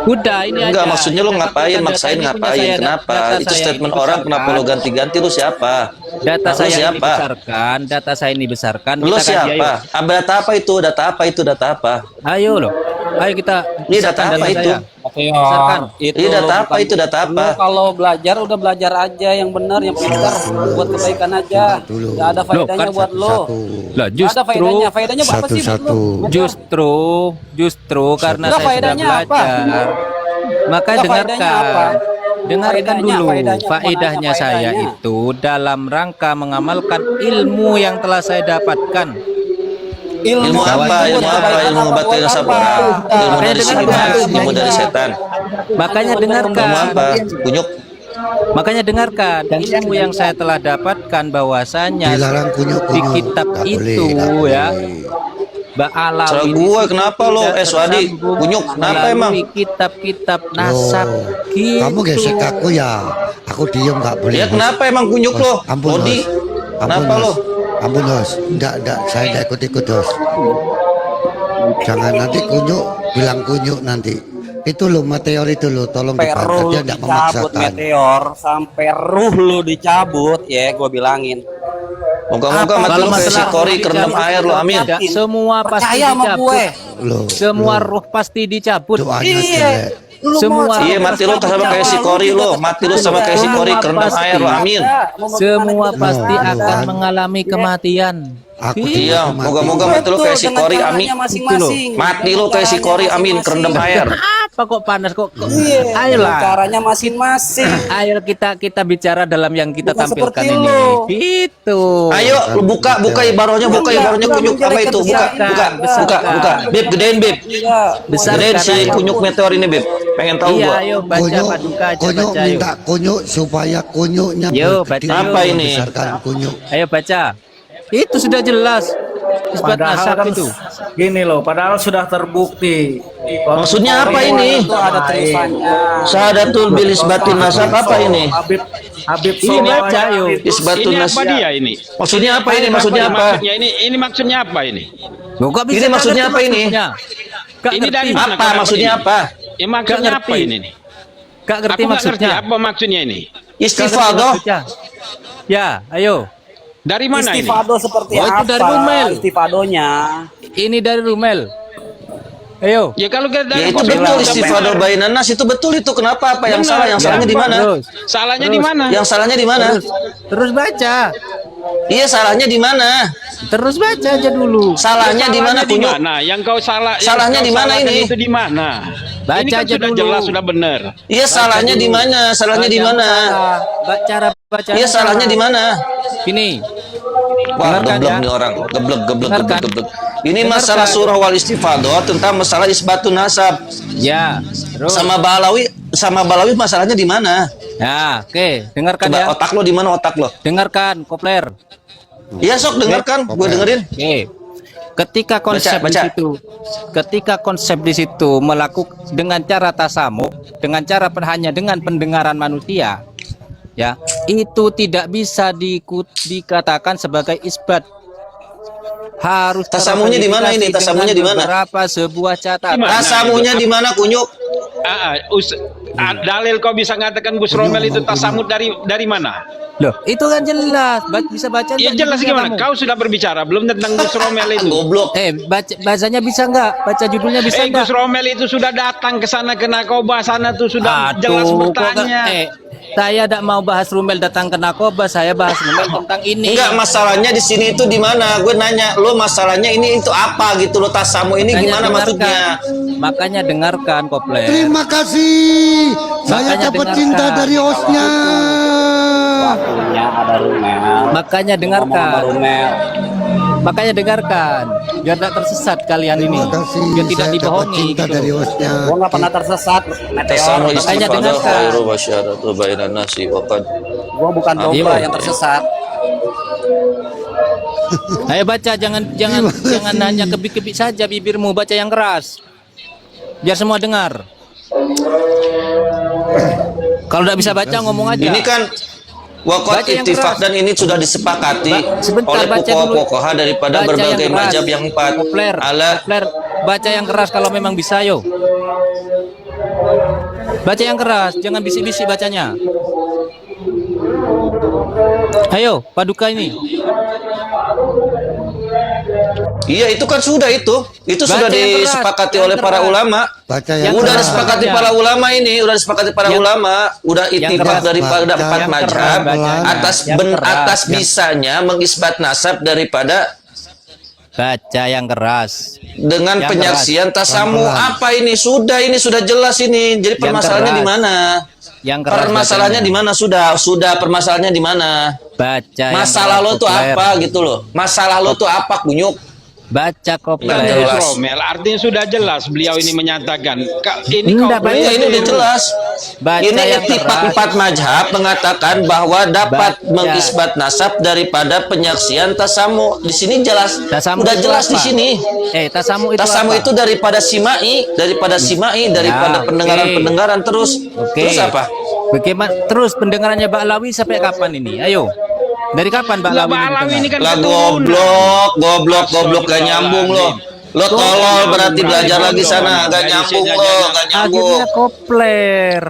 Udah ini enggak, aja. maksudnya lo ngapain, maksain ngapain, kenapa? Itu statement orang, kenapa lo ganti-ganti, lo siapa? Data saya ini besarkan. Lo siapa? Data apa itu? Ayo kita. Ayo kita. Ini data apa itu? Misalkan itu Iya, data lo apa itu, data apa? lo kalau belajar udah belajar aja yang benar, yang pintar, buat kebaikan aja. Gak ada faedahnya buat lo. Lah Gak ada faedahnya. Faedahnya apa sih buat lo? Justru karena Lah, saya sudah faedahnya apa? belajar. Maka Lah, faedahnya apa? dengarkan dulu. Faedahnya Faedahnya saya faedahnya. itu dalam rangka mengamalkan ilmu yang telah saya dapatkan. Ilmu apa? Ilmu apa? Ilmu ngebatin nasab orang. Ilmu dari setan, ilmu dari setan. Makanya dengarkan. Ilmu apa? Kunyuk. Makanya dengarkan ilmu yang saya telah dapatkan bahwasanya Dilarang kunyuk-kunyuk. di kitab Nggak boleh, itu nggak boleh. ya Mbak Alawi Salah di gue, situ kenapa lo? sudah Swadi, tersambung kunyuk, kenapa emang? melalui kitab-kitab nasab gitu. Kamu gesek aku ya. Aku diem nggak boleh. Ya kenapa emang kunyuk lo? Ampun, Lodi, Bos. kenapa lo? Ampun, Bos. Enggak, saya enggak ikut-ikut, Bos. Jangan nanti kunyuk, bilang kunyuk nanti. Itu lo meteor itu lo, tolong Sampai dibantah, ruh dia enggak dicabut memaksakan. meteor, sampai ruh lu dicabut ya, gue bilangin. Moga-moga mati lo kayak si Kori kerendam air lo, amin. Tidak semua pasti Percaya sama dicabut. gue. Loh, Semua ruh pasti dicabut. doanya Iya. jelek. Semua Iya, mati lo sama kayak si Kori lo, mati lo sama kayak si Kori kerendam air lo, amin. Semua pasti No, akan no. mengalami kematian. Aku Iya, juga mati. moga-moga mati lo kayak si Kori, amin. Masing-masing. Mati lo kayak si Kori, amin, kerendam air. Apa kok panas kok? Iya, Ayolah. caranya masing-masing. Ayo kita bicara dalam yang kita Bukan tampilkan seperti ini. lo. Gitu. Ayo, lu buka ibarohnya, buka ibarohnya kunyuk apa itu? Buka. Beb, gedein Beb. Gedein si kunyuk meteor ini Beb. Pengen tahu Iya, gua. ayo baca Kunyuk, paduka aja kunyuk baca ayo. minta kunyuk supaya kunyuknya Yo, bergede, baca, Apa yuk. ini? membesarkan kunyuk. Ayo baca. Itu sudah jelas. Isbat Padahal nasab kan itu. gini loh, padahal sudah terbukti. Maksudnya apa ini? Itu ada tulisannya. Syahadatul bil isbatin nasab apa ini? Habib Ini baca yuk. Isbatun Ini apa nasab. dia ini? Maksudnya apa ini? Maksudnya apa? Maksudnya ini maksudnya apa ini? Loh, kok bisa Ini maksudnya nggak apa ngerti ini? maksudnya? Gak Ini ngerti. dari mana? Apa maksudnya apa? Ya maksudnya Nggak apa ngerti. ini nih? Gak ngerti Aku nggak ngerti maksudnya. apa maksudnya ini. Gak ngerti Istifadah. maksudnya. Ya, ayo. Dari mana ini? Istifado seperti Oh, itu apa? dari Rumel. Istifadonya. Ini dari Rumel. Ayo. Ya kalau Ya dari itu Pondok betul Gede istifadah benar. bainan nas itu betul itu. Kenapa? Apa yang Benar. salah? Yang salahnya di mana? Terus. Salahnya di mana? Yang salahnya di mana? Terus baca. Iya, salahnya di mana? Terus baca aja dulu. Salahnya di mana di kunyuk? mana? Yang kau salah. yang Salahnya kau di mana salahkan ini? Itu di mana? Baca Ini kan aja sudah dulu. jelas, sudah benar. Iya, salahnya di mana? Salahnya di mana? Cara baca. Iya, salahnya di mana? Gini. Wah, Dengarkan geblek ya. nih orang. Geblek. Dengarkan. Ini Dengarkan. masalah surah wal istifadah tentang masalah isbatun nasab. Ya. Terus. Sama Balawi masalahnya di mana? Ya, oke. Dengarkan Coba ya. otak lo di mana otak lo? Dengarkan, kopler. Iya, sok dengarkan, gue dengerin. Oke. Ketika konsep Baca. di situ, ketika konsep di situ melakukan dengan cara tasamu, dengan cara hanya dengan pendengaran manusia, ya, itu tidak bisa dikatakan sebagai isbat. Harus Tasamunya di mana ini? terverifikasi Tasamunya di dengan mana? beberapa sebuah catatan. Di mana? Tasamunya di mana kunyuk? Dalil kau bisa ngatakan Gus Romel itu tasamud dari mana? Loh, itu kan jelas. Bisa baca Ya nggak jelas judulnya gimana? kamu? Kau sudah berbicara belum tentang Gus Romel itu? Goblok. Bacanya bisa nggak? Baca judulnya bisa nggak? Gus Romel itu sudah datang ke sana ke narkoba sana tuh sudah jelas Aduh, kok bertanya. saya tidak mau bahas Rumel datang ke narkoba, saya bahas Rumel tentang ini. Enggak, masalahnya di sini itu di mana? Gue nanya, lo masalahnya ini itu apa gitu lo tasamu ini Makanya gimana maksudnya? Makanya dengarkan, kopler. Terima kasih. Saya Makanya dapat dengarkan. cinta dari hostnya. Waktunya ada Rumel. Makanya dengarkan. Makanya dengarkan. Biar tidak tersesat kalian ini. Terima kasih. Biar tidak Saya dapat dibohongi. cinta Gitu. dari hostnya. Gua nggak pernah tersesat. Meteor. Tasamu Makanya istifadah dengarkan. khairu wa syaratu bainan nasi wa qad. Gua bukan domba yang tersesat. Ayo baca, jangan hanya kebik-kebik saja bibirmu, baca yang keras. Biar semua dengar. Kalau tidak bisa baca ngomong aja. Ini kan Wakot Baca yang ittifaq keras. dan ini sudah disepakati Sebentar, oleh baca dulu. fuqaha daripada Baca berbagai yang keras. mazhab yang empat. Kopler, baca yang keras kalau memang bisa, yo. Baca yang keras, jangan bisik-bisik bacanya. Ayo, paduka ini. Iya, itu kan sudah itu sudah disepakati oleh para ulama. Udah disepakati para ulama ini, udah disepakati para ulama, udah ittifaq daripada 4 mazhab atas bisanya mengisbat nasab daripada baca yang keras dengan yang penyaksian keras. tasamu. Apa ini sudah jelas ini. Jadi permasalahannya di mana? Yang keras Permasalahannya di mana sudah permasalahannya di mana? baca Masalah lo tuh apa gitu loh? Masalah lo tuh apa, Kunyuk? baca kopler Romel, artinya sudah jelas beliau ini menyatakan ini Enggak, kau Iya, ini udah jelas. Baca Ini yang ittifaq keras. 4 mazhab mengatakan bahwa dapat Baca. mengisbat nasab daripada penyaksian tasamu. Di sini jelas, Tasamu udah itu jelas apa? di sini. Tasamu itu Tasamu apa? itu daripada daripada oke. pendengaran terus. Oke. Terus apa? Bagaimana terus pendengarannya Mbak Alawi sampai kapan ini? Ayo. Dari kapan Mbak Alawi? ini kan Lah keturunan. goblok gak nyambung lo. Lo tolol berarti belajar lagi sana, gak nyambung lo, gak nyambung. Akhirnya kopler.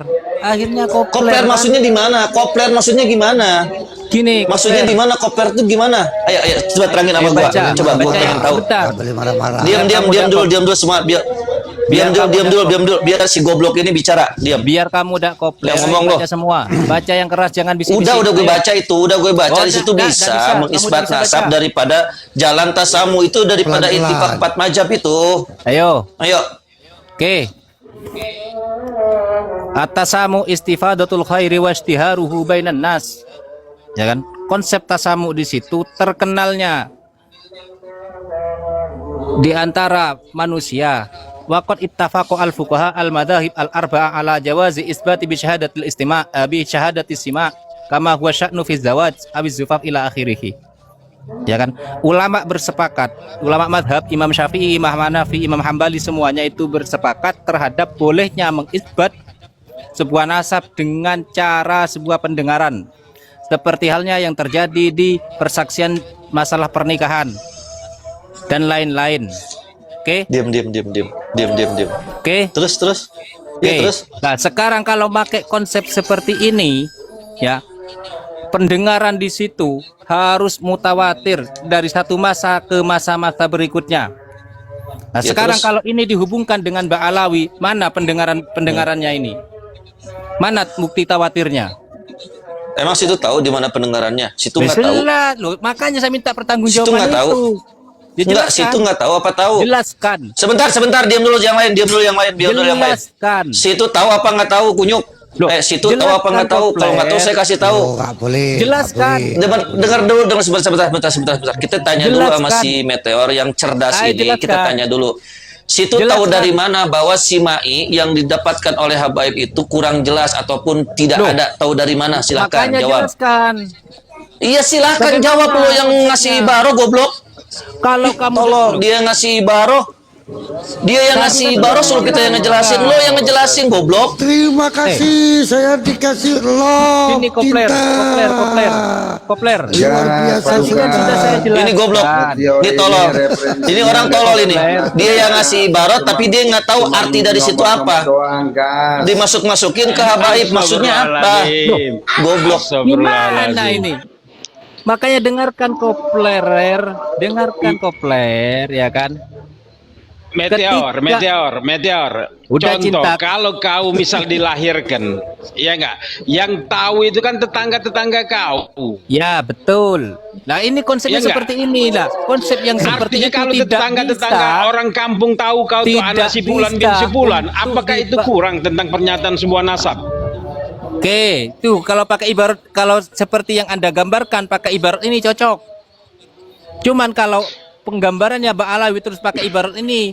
Kopler maksudnya di mana? Kopler maksudnya gimana? Gini, Maksudnya di mana kopler itu gimana? Ayo coba terangin sama gua. Coba gua pengen tahu. Boleh marah-marah. Diam dulu semua. Diam dulu biar si goblok ini bicara. Diam. Biar kamu udah kopler. Yang ngomong lo. Baca semua. Baca yang keras, jangan bisik-bisik. Udah gue baca itu, Oh, di situ nggak bisa bisa. mengisbat Kamu nggak bisa nasab baca. daripada jalan tasamu itu daripada Pelan-pelan. ittifaq 4 mazhab itu. Ayo. Ayo. Oke. At-tasamu istifadatul khairi wa ishtiharuhu bainan nas. Ya kan? Konsep tasamu di situ terkenalnya di antara manusia. Waqad ittafaqu al-fuqaha al-madahib al-arba'a ala jawazi isbati bi syahadatil istima' bi syahadatis sima' kama huwa sya'nu fi zawaj awiz zufaf ila akhirih. Ya kan? Ulama bersepakat, ulama madhab Imam Syafi'i, Imam Hanafi, Imam Hambali semuanya itu bersepakat terhadap bolehnya mengisbat sebuah nasab dengan cara sebuah pendengaran. Seperti halnya yang terjadi di persaksian masalah pernikahan dan lain-lain. Oke? Diam. Oke? Terus. Oke. Ya, terus. Nah, sekarang kalau pakai konsep seperti ini, ya, pendengaran di situ harus mutawatir dari satu masa ke masa-masa berikutnya. Nah, Ya, sekarang terus? kalau ini dihubungkan dengan Mbak Alawi, mana pendengarannya ini? Mana bukti tawatirnya? Emang situ tahu di mana pendengarannya? Situ nggak tahu. Jelas loh, makanya saya minta Situ pertanggungjawaban nggak tahu. itu. Ya, Enggak, jelaskan. situ nggak tahu apa tahu? Jelaskan. Sebentar, diam dulu yang lain. Jelaskan. Situ tahu apa nggak tahu, Kunyuk? Loh, Situ tahu apa jelaskan, nggak tahu? Kalau nggak tahu saya kasih tahu. Nggak boleh. Jelaskan. Dengar dulu, sebentar. Kita tanya dulu sama Jelaskan. si Meteor yang cerdas Ayo, ini. Kita jelaskan. tanya dulu. Situ Jelaskan. tahu dari mana bahwa si Mai yang didapatkan oleh Habaib itu kurang jelas ataupun tidak Loh. ada? Tahu dari mana? Silakan Makanya jawab. jelaskan. Iya silahkan Bagaimana jawab lo yang ngasih maksudnya? ibaro goblok. Kalau kamu Tolong dia ngasih ibaro. Dia yang ngasih ibaro suruh kita yang ngejelasin. Lo yang ngejelasin goblok. Terima kasih, saya dikasih love. Ini kopler. Luar biasa Sudah saya jelaskan. Ini goblok. Ini tolol. Ini orang tolol ini. Dia yang ngasih ibarat tapi dia nggak tahu arti dari situ apa. Dimasuk-masukin ke habaib maksudnya apa? Goblok. Gimana ini? Makanya dengarkan kopler, ya kan? Meteor. Udah Contoh, cinta. kalau kau misal dilahirkan, ya enggak, yang tahu itu kan tetangga-tetangga kau. Ya betul. Nah ini konsepnya Ya enggak? seperti ini lah. Konsep yang seperti Artinya itu kalau tidak tetangga-tetangga bisa. orang kampung tahu kau tuh Tidak anak si Fulan bin bisa si Fulan, untuk apakah itu kurang tentang pernyataan sebuah nasab? Oke, tuh kalau pakai ibarat, kalau seperti yang Anda gambarkan pakai ibarat ini cocok. Cuman kalau penggambarannya Mbak Alawi terus pakai ibarat ini,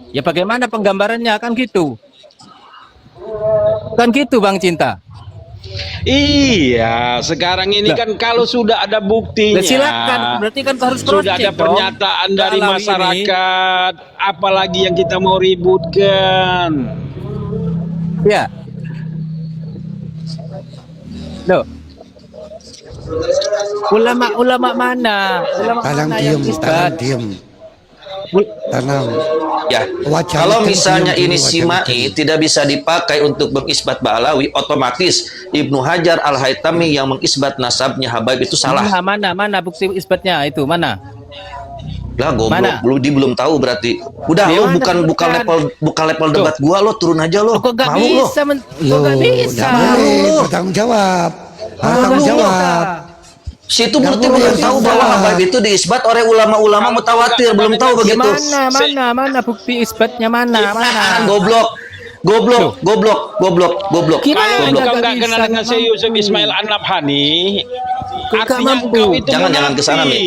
ya bagaimana penggambarannya, kan gitu. Kan gitu Bang Cinta. Iya, sekarang ini kan kalau sudah ada buktinya, Ya, silakan, berarti kan harus sudah cross-check ada dong. pernyataan dari Alawi ini. masyarakat, apalagi yang kita mau ributkan. Ya. Loh. Ulama mana? Ulama Tanam mana yang diem, isbat? Tanam. Ya, Wajah kalau itu misalnya diam ini dulu, si wajah Mai tidak bisa dipakai untuk mengisbat Ba'alawi, otomatis Ibnu Hajar Al-Haytami yang mengisbat nasabnya Habaib itu salah. Mana bukti isbatnya itu mana? Lah goblok, Mana? lu belum tahu berarti. Udah Di lu mana bukan level debat gua, lo turun aja lo. Kok gak Malu lo. bisa? Kok gak bisa? Bertanggung jawab. Bertanggung jawab. Situ berarti belum tahu bahwa Habaib itu diisbat oleh ulama-ulama mutawatir, belum tahu begitu. Mana bukti isbatnya mana? Goblok. Gimana Kalau engkau nggak nggak kenal bisa, dengan nggak Syekh Yusuf mampu. Ismail An-Nabhani, Kok nggak artinya mampu? engkau itu Jangan kesana, Mi.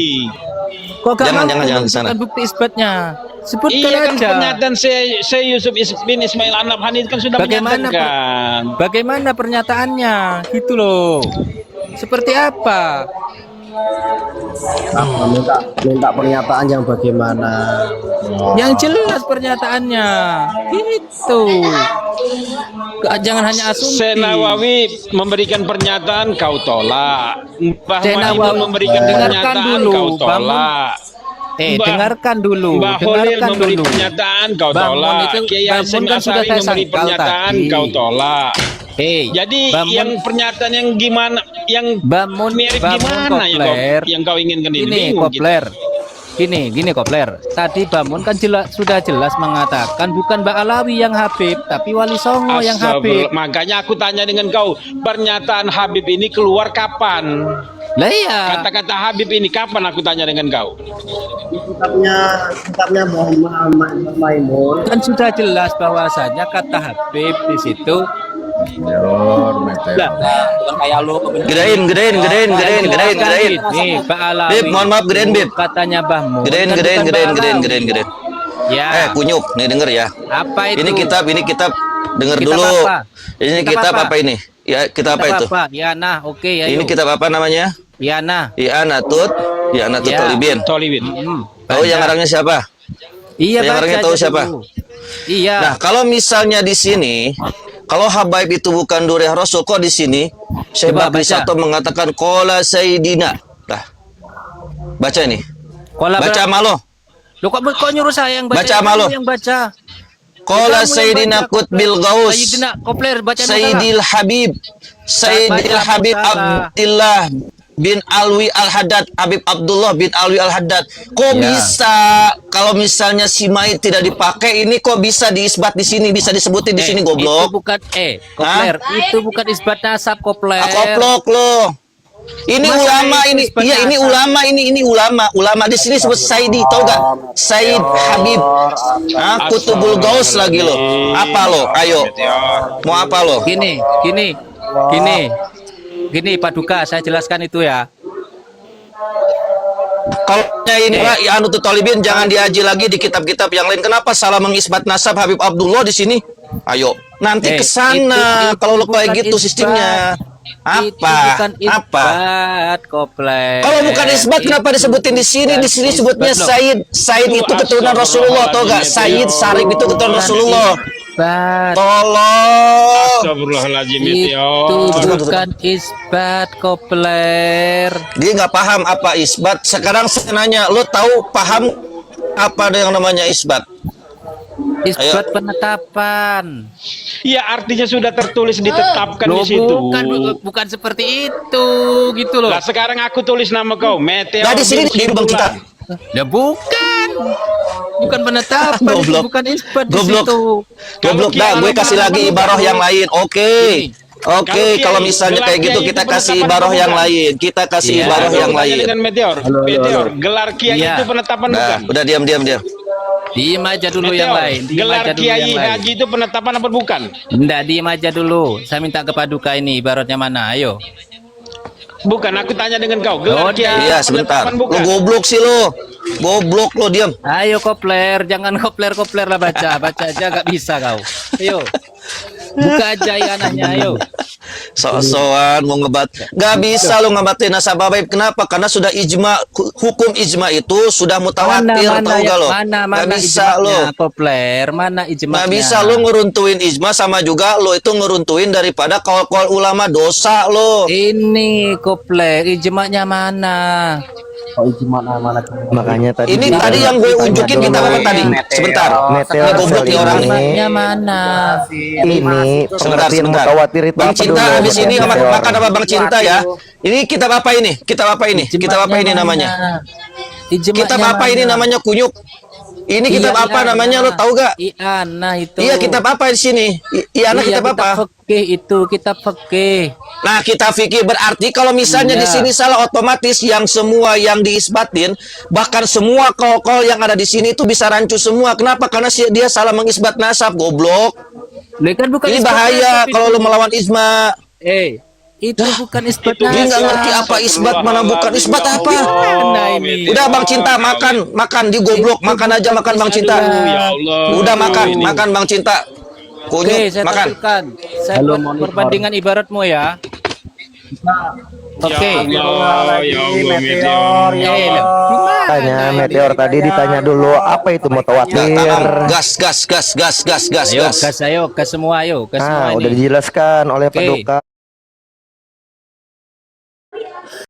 Kok gak Jangan mampu kesana. menunjukkan bukti isbatnya? Sebutkan Iya kan aja. pernyataan Syekh Yusuf bin Ismail An-Nabhani itu kan sudah menyatakan. Bagaimana pernyataannya? Gitu loh. Seperti apa? minta pernyataan yang bagaimana. Yang jelas pernyataannya. Gitu. Jangan hanya asumsi. Syekh Nawawi memberikan pernyataan kau tolak. Mbah Syekh Maimun Nawawi, memberikan dengarkan pernyataan dulu, kau Bang. tolak. Dengarkan dulu. Mbah Holil Dengarkan memberi dulu. pernyataan kau Bang Mon tolak. itu- Kiai Bang Hasyim Mon kan sudah Asy'ari saya memberi sangkal pernyataan tadi. kau tolak. Jadi Bang Mon- yang pernyataan yang gimana, yang mirip Bang Mon gimana Kopler. yang kau inginkan ini? Gini Bingung kita. Kopler. Gini Kopler. Tadi Bamun kan sudah jelas mengatakan bukan Mbak Alawi yang Habib, tapi Wali Songo yang Habib. Makanya aku tanya dengan kau, pernyataan Habib ini keluar kapan? Lah iya. Kata-kata Habib ini kapan, aku tanya dengan kau? Kitabnya Muhammad Maimun. Kan sudah jelas bahwasanya kata Habib di situ. Lah, bukan kayak lu. Gedein. Nih, Pak Alawi. Bib, mohon maaf, gedein, Bib. Katanya Mbah Mun. Gedein. Ya. Kunyuk, nih denger ya. Apa itu? Ini kitab denger Kitab dulu. apa? Ini kitab apa ini? Ya, kitab apa itu? Ya nah, oke ya. Ini kitab apa namanya? Yana. I'anatul Talibin. Tahu yang orangnya siapa? Iya, yang baca orangnya tahu aja siapa? dulu. Iya. Nah, kalau misalnya di sini, kalau Habaib itu bukan Duriah Rasul, kok di sini Syekh Coba Bakri baca. Sato mengatakan qala Sayyidina. Nah, baca ini. Baca malo. Lo kok nyuruh saya yang baca? Baca malo. Yang baca. Qala Kamu yang Sayyidina baca, Qutbil Gaus. Sayyidina Kopler baca Sayyidil Habib. Sayyidil Habib salah. Abdillah bin Alwi Al-Haddad, Habib Abdullah bin Alwi Al-Haddad. Kok Ya. bisa kalau misalnya si Maid tidak dipakai, ini kok bisa diisbat di sini, bisa disebutin di sini, goblok? Itu bukan Kopler, itu bukan isbat nasab Kopler. Koplok lo. Ini Masa ulama itu ini, isbat iya ini nasab? ulama ini ulama di sini sebut Saidi, tau gak? Said Habib, Kutubul Gaus lagi lo. Apa lo? Ayo, mau apa lo? Gini, Paduka, saya jelaskan itu ya. Kalau ini Pak, ya Anutul Talibin jangan diaji lagi di kitab-kitab yang lain. Kenapa salah mengisbat nasab Habib Abdullah di sini? Ayo, nanti ke sana kalau lo kayak gitu sistemnya. Itu bukan Apa? isbat Kopler. Kalau bukan isbat kenapa disebutin di sini? Di sini sebutnya Said. Said itu keturunan Rasulullah, tau gak? Said Sarif itu keturunan Rasulullah. Tolong. Astagfirullahaladzim Itu bukan isbat Kopler. Dia nggak paham apa isbat. Sekarang saya nanya, lo tahu paham apa yang namanya isbat? Isbat penetapan. Iya, artinya sudah tertulis ditetapkan Loh, di situ. bukan seperti itu, gitu loh. Lah sekarang aku tulis nama kau, Meteor. Nah, di sini di lubang kita. Ya bukan penetapan, Goblok. itu bukan isbat di Goblok. situ. Goblok dah, gue kasih lagi ibaroh yang lain. Oke, kalau misalnya kayak gitu kita kasih ibaroh yang lain. Kita kasih ibaroh yang lain. Dengan Meteor, gelar kiai Iya. itu penetapan Nah, bukan? udah diam. Diem aja dulu Meteor, yang lain. Diem gelar aja dulu kiai yang lain. haji itu penetapan apa bukan? Nggak, diem aja dulu. Saya minta ke Paduka ini ibaratnya mana? Ayo. Bukan, aku tanya dengan kau. Gelar kiai Iya, sebentar. penetapan Lo bukan? goblok sih lo. Goblok lo, diam. Ayo Kopler, jangan Kopler lah baca aja nggak bisa kau. Ayo. Buka aja ya anaknya, ayo. So-soan mau ngebat. Gak bisa lo ngebatin nasab Habaib. Kenapa? Karena sudah ijma, hukum ijma itu sudah mutawatir, tahu gak lo? Gak bisa lo. Kopler, mana ijma'nya? Gak bisa lo ngeruntuin ijma, sama juga lo itu ngeruntuin daripada kaul ulama, dosa lo. Ini Kopler, ijma'nya mana? Makanya tadi Ini tadi yang gue unjukin kita apa tadi? Sebentar. Meteor Ini goblok nih orang nih. Ijma'nya mana? ini pengertian mutawatir itu Bang apa Cinta dulu? habis ini Meteor. makan apa Bang Cinta ya? Ini kitab apa ini? Kitab apa ini? Kitab apa ini namanya? Kitab apa ini namanya kunyuk? Ini kitab apa namanya, lo tahu gak? I'anah itu. Iya, kitab apa di sini? I'anah kitab apa? Fikih itu, kitab fikih. Nah, kitab fikih berarti kalau misalnya di sini salah, otomatis yang semua yang diisbatin, bahkan semua kol-kol yang ada di sini itu bisa rancu semua. Kenapa? Karena dia salah mengisbat nasab, goblok. Kan bukan ini bahaya kalau lo melawan ijma. Itu bukan isbat nasab. Dia nggak ngerti apa isbat, mana bukan isbat apa. Udah Bang Cinta, makan di goblok, makan aja, makan Bang Cinta. Udah makan Bang Cinta. Kunyuk, makan. Saya buat perbandingan ibaratmu ya. Oke. Tanya Meteor tadi ditanya dulu apa itu mutawatir. Gas. Ayo, gas semua, ayo. Udah dijelaskan oleh Paduka.